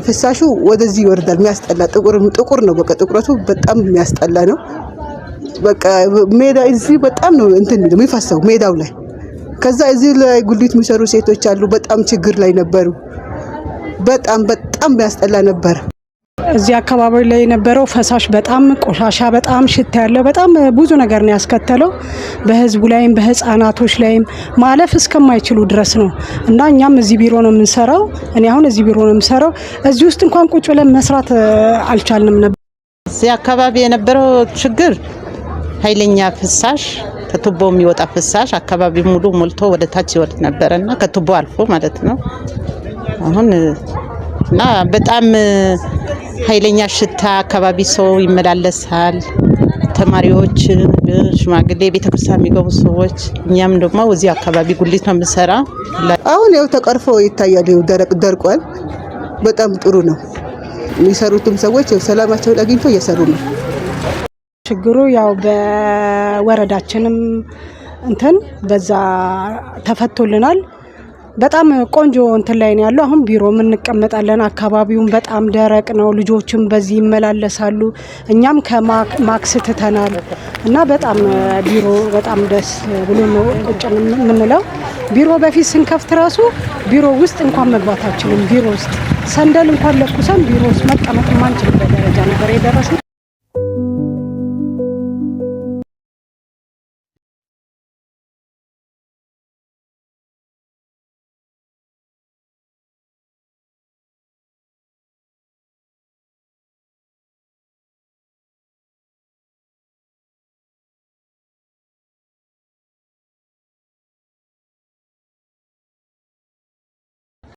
ፍሳሹ ወደዚህ ይወርዳል የሚያስጠላ ጥቁር ነው በቃ ጥቁረቱ በጣም የሚያስጠላ ነው በቃ ሜዳ እዚህ በጣም ነው እንትን የሚፈሰው ሜዳው ላይ ከዛ እዚህ ላይ ጉሊት የሚሰሩ ሴቶች አሉ በጣም ችግር ላይ ነበሩ በጣም የሚያስጠላ ነበር እዚህ አካባቢ ላይ የነበረው ፈሳሽ በጣም ቆሻሻ በጣም ሽታ ያለው በጣም ብዙ ነገር ነው ያስከተለው በህዝቡ ላይም በህፃናቶች ላይም ማለፍ እስከማይችሉ ድረስ ነው እና እኛም እዚህ ቢሮ ነው የምንሰራው እኔ አሁን እዚህ ቢሮ ነው የምሰራው እዚህ ውስጥ እንኳን ቁጭ ብለን መስራት አልቻልንም ነበር እዚህ አካባቢ የነበረው ችግር ኃይለኛ ፍሳሽ ከቱቦ የሚወጣ ፍሳሽ አካባቢ ሙሉ ሞልቶ ወደ ታች ይወርድ ነበርና ከቱቦ አልፎ ማለት ነው አሁን እና በጣም ኃይለኛ ሽታ አካባቢ ሰው ይመላለሳል ተማሪዎች ሽማግሌ ቤተክርስቲያን የሚገቡ ሰዎች እኛም ደግሞ እዚህ አካባቢ ጉሊት ነው የምንሰራ አሁን ያው ተቀርፎ ይታያል ደርቋል በጣም ጥሩ ነው የሚሰሩትም ሰዎች ሰላማቸውን አግኝተው እየሰሩ ነው ችግሩ ያው በወረዳችንም እንትን በዛ ተፈቶልናል በጣም ቆንጆ እንትን ላይ ነው ያለው አሁን ቢሮ ምን እንቀመጣለን አካባቢውን በጣም ደረቅ ነው ልጆችም በዚህ ይመላለሳሉ እኛም ከማክስ ትተናል እና በጣም ቢሮ በጣም ደስ ብሎ ነው ቁጭ ምንለው ቢሮ በፊት ስንከፍት ራሱ ቢሮ ውስጥ እንኳን መግባታችንን ቢሮ ውስጥ ሰንደል እንኳን ለኩሰን ቢሮ ውስጥ መቀመጥ ማንችልበት ደረጃ ነበር የደረስነው